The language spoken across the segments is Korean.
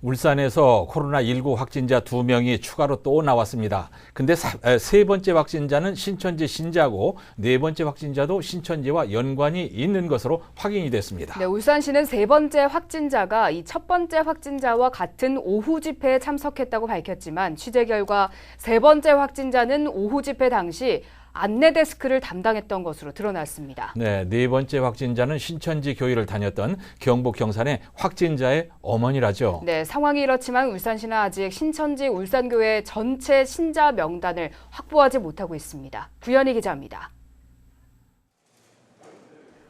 울산에서 코로나19 확진자 2명이 추가로 또 나왔습니다. 근데 세 번째 확진자는 신천지 신자고 네 번째 확진자도 신천지와 연관이 있는 것으로 확인이 됐습니다. 네, 울산시는 세 번째 확진자가 이 첫 번째 확진자와 같은 오후 집회에 참석했다고 밝혔지만 취재 결과 세 번째 확진자는 오후 집회 당시 안내 데스크를 담당했던 것으로 드러났습니다. 네 번째 확진자는 신천지 교회를 다녔던 경북 경산의 확진자의 어머니라죠. 네, 상황이 이렇지만 울산시는 아직 신천지 울산교회 전체 신자 명단을 확보하지 못하고 있습니다. 구현희 기자입니다.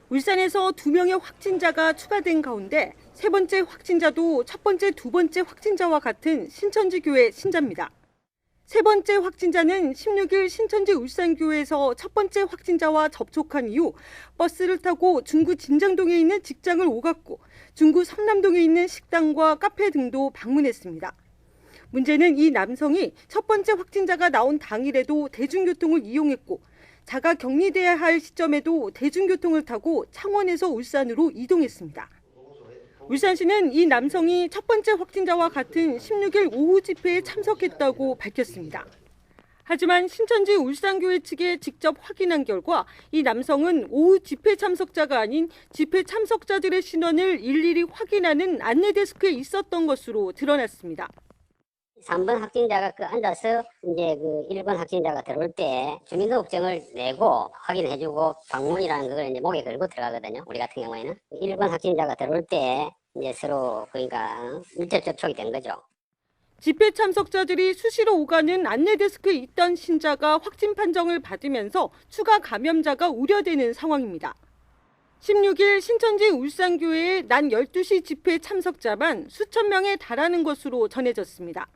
울산에서 2명의 확진자가 추가된 가운데 세 번째 확진자도 첫 번째, 두 번째 확진자와 같은 신천지 교회 신자입니다. 세 번째 확진자는 16일 신천지 울산교회에서 첫 번째 확진자와 접촉한 이후 버스를 타고 중구 진장동에 있는 직장을 오갔고 중구 성남동에 있는 식당과 카페 등도 방문했습니다. 문제는 이 남성이 첫 번째 확진자가 나온 당일에도 대중교통을 이용했고 자가 격리돼야 할 시점에도 대중교통을 타고 창원에서 울산으로 이동했습니다. 울산시는 이 남성이 첫 번째 확진자와 같은 16일 오후 집회에 참석했다고 밝혔습니다. 하지만 신천지 울산교회 측에 직접 확인한 결과 이 남성은 오후 집회 참석자가 아닌 집회 참석자들의 신원을 일일이 확인하는 안내 데스크에 있었던 것으로 드러났습니다. 3번 확진자가 앉아서 이제 1번 확진자가 들어올 때 주민등록증을 내고 확인해주고 방문이라는 걸 이제 목에 걸고 들어가거든요. 우리 같은 경우에는 1번 확진자가 들어올 때 이제 서로 그러니까 밀접 접촉이 된 거죠. 집회 참석자들이 수시로 오가는 안내 데스크에 있던 신자가 확진 판정을 받으면서 추가 감염자가 우려되는 상황입니다. 16일 신천지 울산교회의 낮 12시 집회 참석자만 수천 명에 달하는 것으로 전해졌습니다.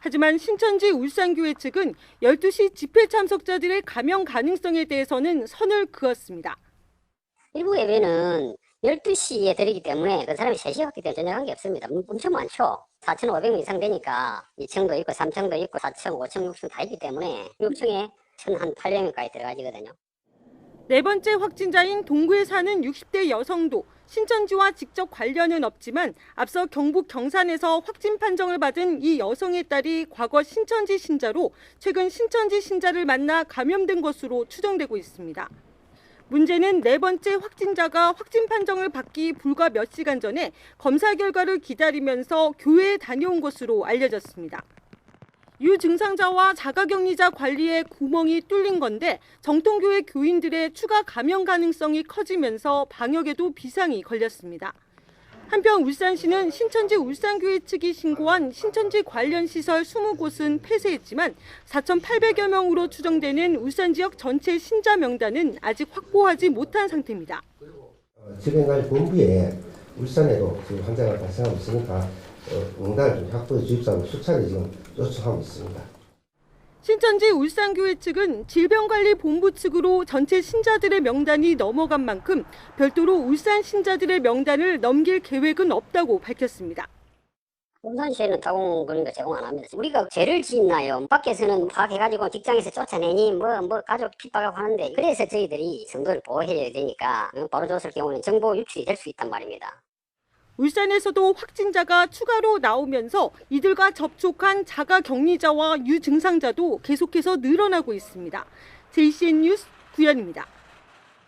하지만 신천지 울산교회 측은 12시 집회 참석자들의 감염 가능성에 대해서는 선을 그었습니다. 일부 예배는 12시에 드리기 때문에 그 사람이 3시에 갔기 때문에 전혀 관계 없습니다. 엄청 많죠. 4,500명 이상 되니까 2층도 있고 3층도 있고 4층, 5층, 6층 다 있기 때문에 6층에 1,800명까지 들어가지거든요. 네 번째 확진자인 동구에 사는 60대 여성도 신천지와 직접 관련은 없지만 앞서 경북 경산에서 확진 판정을 받은 이 여성의 딸이 과거 신천지 신자로 최근 신천지 신자를 만나 감염된 것으로 추정되고 있습니다. 문제는 네 번째 확진자가 확진 판정을 받기 불과 몇 시간 전에 검사 결과를 기다리면서 교회에 다녀온 것으로 알려졌습니다. 유증상자와 자가격리자 관리에 구멍이 뚫린 건데 정통교회 교인들의 추가 감염 가능성이 커지면서 방역에도 비상이 걸렸습니다. 한편 울산시는 신천지 울산교회 측이 신고한 신천지 관련 시설 20곳은 폐쇄했지만 4,800여 명으로 추정되는 울산 지역 전체 신자 명단은 아직 확보하지 못한 상태입니다. 지방갈 본부에 울산에도 지금 환자가 발생하고 있으니까 명단을 확보해 주십사고 수차례 지금 요청하고 있습니다. 신천지 울산교회 측은 질병관리본부 측으로 전체 신자들의 명단이 넘어간 만큼 별도로 울산 신자들의 명단을 넘길 계획은 없다고 밝혔습니다. 울산시에는 타공 그런 거 제공 안 합니다. 우리가 죄를 짓나요? 밖에서는 파악해가지고 직장에서 쫓아내니 뭐 가족 핍박하고 하는데 그래서 저희들이 성도를 보호해야 되니까 바로 줬을 경우는 정보 유출이 될 수 있단 말입니다. 울산에서도 확진자가 추가로 나오면서 이들과 접촉한 자가격리자와 유증상자도 계속해서 늘어나고 있습니다. JCN 뉴스 구현입니다.